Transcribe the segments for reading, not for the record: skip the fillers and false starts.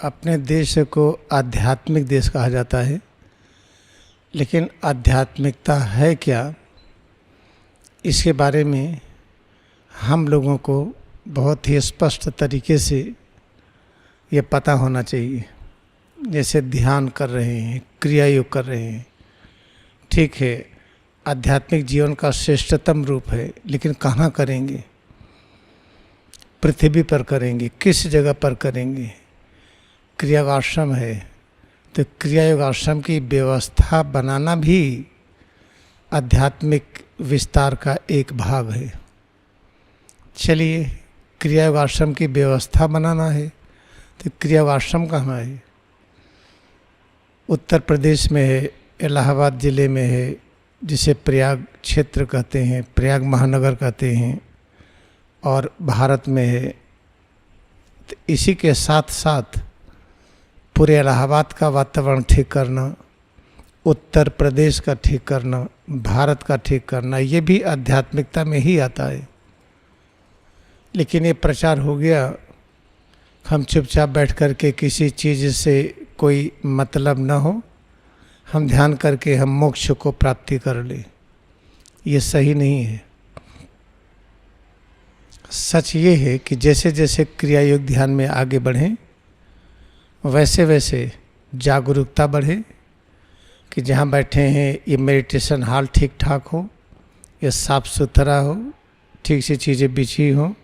अपने देश को आध्यात्मिक देश कहा जाता है, लेकिन आध्यात्मिकता है क्या, इसके बारे में हम लोगों को बहुत ही स्पष्ट तरीके से ये पता होना चाहिए। जैसे ध्यान कर रहे हैं, क्रिया योग कर रहे हैं, ठीक है, आध्यात्मिक जीवन का श्रेष्ठतम रूप है, लेकिन कहाँ करेंगे? पृथ्वी पर करेंगे, किस जगह पर करेंगे? क्रिया आश्रम है, तो क्रिया योग आश्रम की व्यवस्था बनाना भी आध्यात्मिक विस्तार का एक भाग है। चलिए, क्रिया योग आश्रम की व्यवस्था बनाना है, तो क्रिया योग आश्रम कहाँ है? उत्तर प्रदेश में है, इलाहाबाद ज़िले में है, जिसे प्रयाग क्षेत्र कहते हैं, प्रयाग महानगर कहते हैं, और भारत में है। तो इसी के साथ साथ पूरे इलाहाबाद का वातावरण ठीक करना, उत्तर प्रदेश का ठीक करना, भारत का ठीक करना, ये भी आध्यात्मिकता में ही आता है। लेकिन ये प्रचार हो गया, हम चुपचाप बैठ कर के किसी चीज़ से कोई मतलब न हो, हम ध्यान करके हम मोक्ष को प्राप्ति कर ले। ये सही नहीं है। सच ये है कि जैसे जैसे क्रिया योग ध्यान में आगे बढ़ें, वैसे वैसे जागरूकता बढ़े कि जहाँ बैठे हैं ये मेडिटेशन हॉल ठीक ठाक हो, ये साफ़ सुथरा हो, ठीक सी चीज़ें बिछी हो,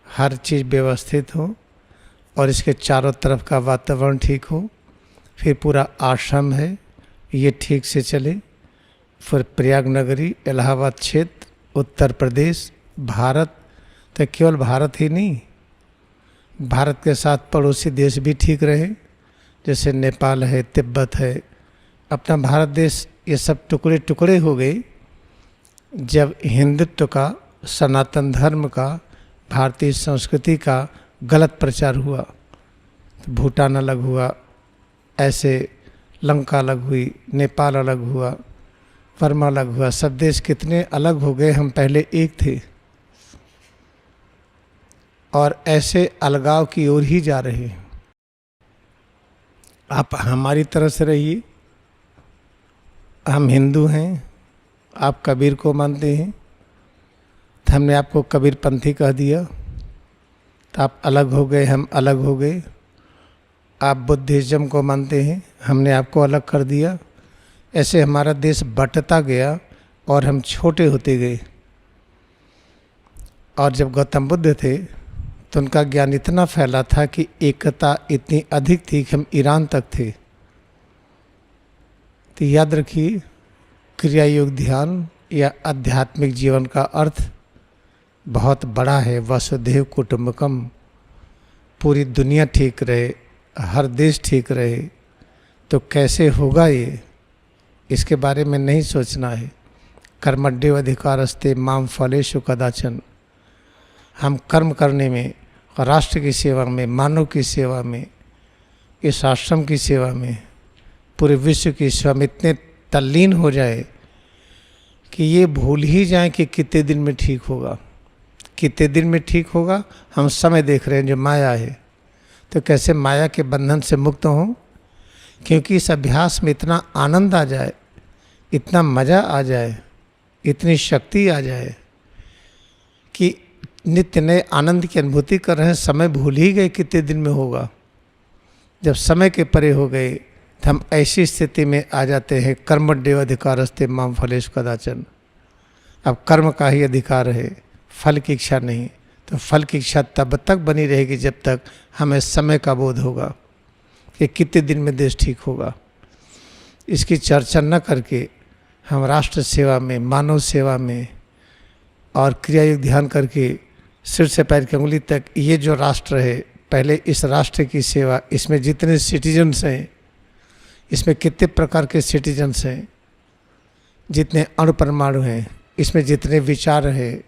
हर चीज़ व्यवस्थित हो, और इसके चारों तरफ का वातावरण ठीक हो। फिर पूरा आश्रम है, ये ठीक से चले। फिर प्रयाग नगरी, इलाहाबाद क्षेत्र, उत्तर प्रदेश, भारत, तो केवल भारत ही नहीं, भारत के साथ पड़ोसी देश भी ठीक रहे, जैसे नेपाल है, तिब्बत है। अपना भारत देश ये सब टुकड़े टुकड़े हो गए जब हिंदुत्व का, सनातन धर्म का, भारतीय संस्कृति का गलत प्रचार हुआ। तो भूटान अलग हुआ, ऐसे लंका अलग हुई, नेपाल अलग हुआ, बर्मा अलग हुआ, सब देश कितने अलग हो गए, हम पहले एक थे। और ऐसे अलगाव की ओर ही जा रहे हैं। आप हमारी तरफ से रहिए, हम हिंदू हैं, आप कबीर को मानते हैं, तो हमने आपको कबीर पंथी कह दिया, तो आप अलग हो गए, हम अलग हो गए। आप बुद्धिज़्म को मानते हैं, हमने आपको अलग कर दिया। ऐसे हमारा देश बंटता गया और हम छोटे होते गए। और जब गौतम बुद्ध थे तो उनका ज्ञान इतना फैला था कि एकता इतनी अधिक थी कि हम ईरान तक थे। तो याद रखिए, क्रिया योग ध्यान या आध्यात्मिक जीवन का अर्थ बहुत बड़ा है। वसुधैव कुटुंबकम, पूरी दुनिया ठीक रहे, हर देश ठीक रहे, तो कैसे होगा ये, इसके बारे में नहीं सोचना है। कर्मण्येव अधिकारस्ते मां फलेषु कदाचन। हम कर्म करने में, राष्ट्र की सेवा में, मानव की सेवा में, इस आश्रम की सेवा में, पूरे विश्व की सेवा में इतने तल्लीन हो जाए कि ये भूल ही जाए कि कितने दिन में ठीक होगा, कितने दिन में ठीक होगा। हम समय देख रहे हैं जो माया है, तो कैसे माया के बंधन से मुक्त हों, क्योंकि इस अभ्यास में इतना आनंद आ जाए, इतना मज़ा आ जाए, इतनी शक्ति आ जाए कि नित्य नए आनंद की अनुभूति कर रहे हैं। समय भूल ही गए कितने दिन में होगा। जब समय के परे हो गए तो हम ऐसी स्थिति में आ जाते हैं, कर्मण्येव अधिकारस्ते मां फलेषु कदाचन। अब कर्म का ही अधिकार है, फल की इच्छा नहीं। तो फल की इच्छा तब तक बनी रहेगी जब तक हमें समय का बोध होगा कि कितने दिन में देश ठीक होगा। इसकी चर्चा न करके हम राष्ट्र सेवा में, मानव सेवा में और क्रिया योग ध्यान करके सिर से पैर की उंगली तक, ये जो राष्ट्र है, पहले इस राष्ट्र की सेवा, इसमें जितने सिटीजन्स हैं, इसमें कितने प्रकार के सिटीजन्स हैं, जितने अणु परमाणु हैं, इसमें जितने विचार हैं,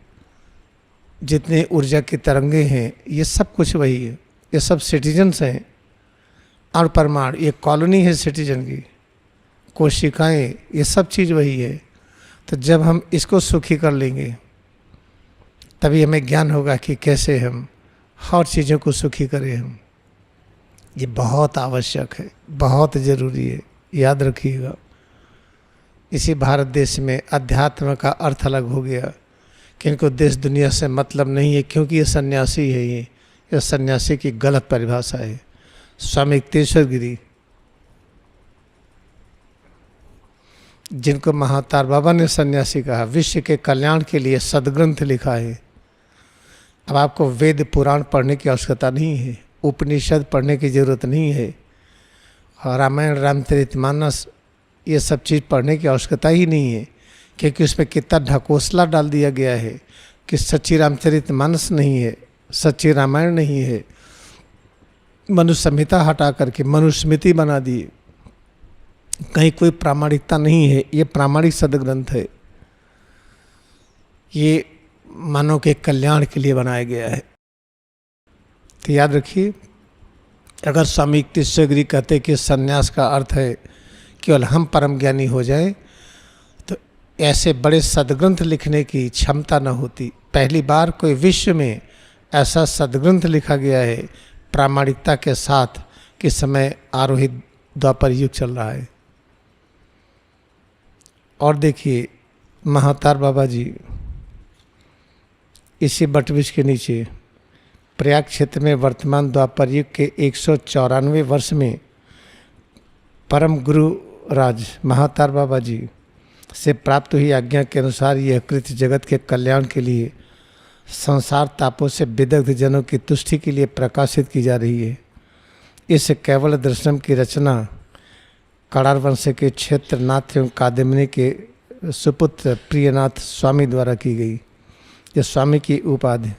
जितने ऊर्जा की तरंगे हैं, ये सब कुछ वही है। ये सब सिटीजन्स हैं। अणु परमाणु ये कॉलोनी है सिटीजन की, कोशिकाएं, ये सब चीज़ वही है। तो जब हम इसको सुखी कर लेंगे तभी हमें ज्ञान होगा कि कैसे हम हर चीज़ों को सुखी करें। हम ये बहुत आवश्यक है, बहुत ज़रूरी है, याद रखिएगा। इसी भारत देश में अध्यात्म का अर्थ अलग हो गया कि इनको देश दुनिया से मतलब नहीं है, क्योंकि ये सन्यासी है। ये सन्यासी की गलत परिभाषा है। स्वामी युक्तेश्वर गिरी, जिनको महाअवतार बाबा ने सन्यासी कहा, विश्व के कल्याण के लिए सदग्रंथ लिखा है। अब आपको वेद पुराण पढ़ने की आवश्यकता नहीं है, उपनिषद पढ़ने की जरूरत नहीं है, और रामायण रामचरितमानस ये सब चीज़ पढ़ने की आवश्यकता ही नहीं है, क्योंकि उसमें कितना ढकोसला डाल दिया गया है कि सच्ची रामचरितमानस नहीं है, सच्ची रामायण नहीं है। मनुस्मृति संहिता हटा करके मनुस्मृति बना दिए। कहीं कोई प्रामाणिकता नहीं है। ये प्रामाणिक सदग्रंथ है। ये मानव के कल्याण के लिए बनाया गया है। तो याद रखिए, अगर स्वामी युक्तेश्वर गिरी कहते कि संन्यास का अर्थ है केवल हम परम ज्ञानी हो जाए, तो ऐसे बड़े सदग्रंथ लिखने की क्षमता न होती। पहली बार कोई विश्व में ऐसा सदग्रंथ लिखा गया है प्रामाणिकता के साथ कि समय आरोही द्वापर युग चल रहा है। और देखिए, महाअवतार बाबा जी इसी बटवृक्ष के नीचे प्रयाग क्षेत्र में वर्तमान द्वापर युग के 194वें वर्ष में परम गुरु राज महाअवतार बाबा जी से प्राप्त हुई आज्ञा के अनुसार यह कृति जगत के कल्याण के लिए, संसार तापों से विदग्ध जनों की तुष्टि के लिए प्रकाशित की जा रही है। इस केवल दर्शनम की रचना कड़ार वंश के क्षेत्रनाथ एवं कादम्बिनी के सुपुत्र प्रियनाथ स्वामी द्वारा की गई। यह स्वामी की उपाधि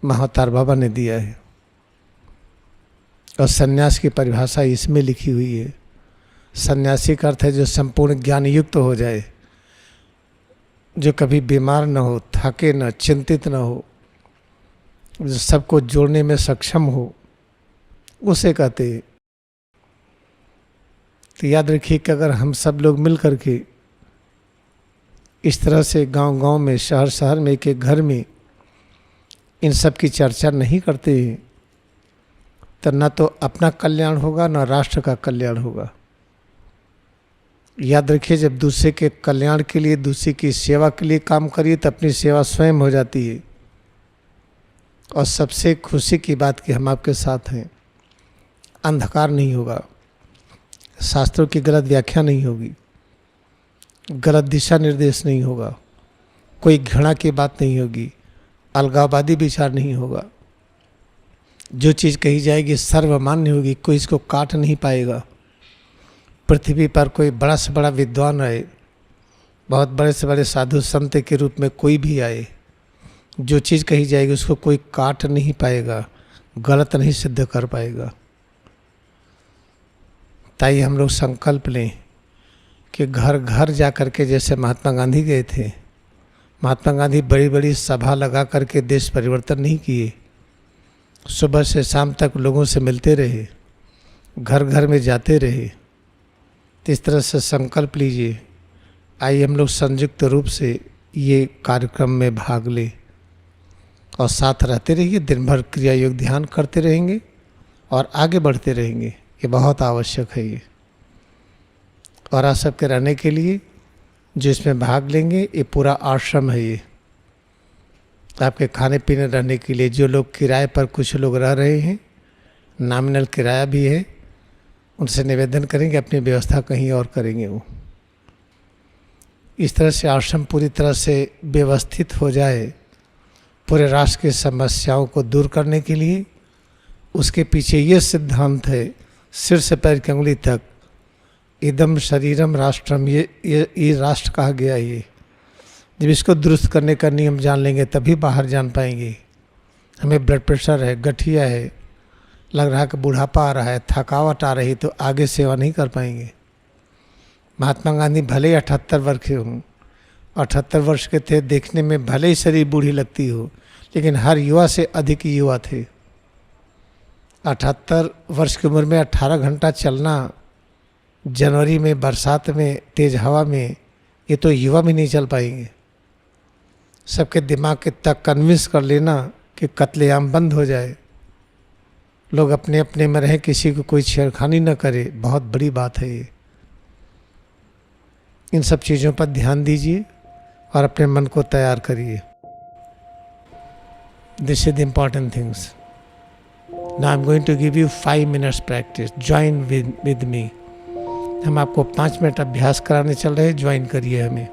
महाअवतार बाबा ने दिया है, और सन्यास की परिभाषा इसमें लिखी हुई है। सन्यासी का अर्थ है जो संपूर्ण ज्ञान युक्त हो जाए, जो कभी बीमार न हो, थके न, चिंतित न हो, जो सबको जोड़ने में सक्षम हो, उसे कहते हैं। तो याद रखिए कि अगर हम सब लोग मिल करके इस तरह से गांव-गांव में, शहर-शहर में, एक एक घर में इन सब की चर्चा नहीं करते हैं, तो न तो अपना कल्याण होगा न राष्ट्र का कल्याण होगा। याद रखिए, जब दूसरे के कल्याण के लिए, दूसरे की सेवा के लिए काम करिए तो अपनी सेवा स्वयं हो जाती है। और सबसे खुशी की बात कि हम आपके साथ हैं। अंधकार नहीं होगा, शास्त्रों की गलत व्याख्या नहीं होगी, गलत दिशा निर्देश नहीं होगा, कोई घृणा की बात नहीं होगी, अलगाववादी विचार नहीं होगा। जो चीज़ कही जाएगी सर्वमान्य होगी, कोई इसको काट नहीं पाएगा। पृथ्वी पर कोई बड़ा से बड़ा विद्वान आए, बहुत बड़े से बड़े साधु संत के रूप में कोई भी आए, जो चीज़ कही जाएगी उसको कोई काट नहीं पाएगा, गलत नहीं सिद्ध कर पाएगा। ताई हम लोग संकल्प लें कि घर घर जा कर के, जैसे महात्मा गांधी गए थे, महात्मा गांधी बड़ी बड़ी सभा लगा करके देश परिवर्तन नहीं किए, सुबह से शाम तक लोगों से मिलते रहे, घर घर में जाते रहे। तो इस तरह से संकल्प लीजिए, आइए हम लोग संयुक्त रूप से ये कार्यक्रम में भाग लें और साथ रहते रहिए। दिन भर क्रिया योग ध्यान करते रहेंगे और आगे बढ़ते रहेंगे। ये बहुत आवश्यक है। ये और आप सबके रहने के लिए जो इसमें भाग लेंगे, ये पूरा आश्रम है। ये आपके खाने पीने रहने के लिए, जो लोग किराए पर कुछ लोग रह रहे हैं, नॉमिनल किराया भी है, उनसे निवेदन करेंगे अपनी व्यवस्था कहीं और करेंगे। वो इस तरह से आश्रम पूरी तरह से व्यवस्थित हो जाए पूरे राष्ट्र की समस्याओं को दूर करने के लिए। उसके पीछे ये सिद्धांत है, सिर से पैर की अंगुली तक, इदम शरीरम राष्ट्रम, ये राष्ट्र कहा गया। ये जब इसको दुरुस्त करने का नियम जान लेंगे तभी बाहर जान पाएंगे। हमें ब्लड प्रेशर है, गठिया है, लग रहा है कि बुढ़ापा आ रहा है, थकावट आ रही, तो आगे सेवा नहीं कर पाएंगे। महात्मा गांधी भले ही 78 वर्ष के हों, 78 वर्ष के थे, देखने में भले ही शरीर बूढ़ी लगती हो, लेकिन हर युवा से अधिक युवा थे। 78 वर्ष की उम्र में 18 घंटा चलना जनवरी में, बरसात में, तेज हवा में, ये तो युवा भी नहीं चल पाएंगे। सबके दिमाग के तक कन्विंस कर लेना कि कत्लेआम बंद हो जाए, लोग अपने अपने में रहें, किसी को कोई छेड़खानी न करे, बहुत बड़ी बात है ये। इन सब चीज़ों पर ध्यान दीजिए और अपने मन को तैयार करिए। This is the important things. Now I am going to give you 5 minutes practice. Join with me. हम आपको 5 मिनट अभ्यास कराने चल रहे हैं, ज्वाइन करिए हमें।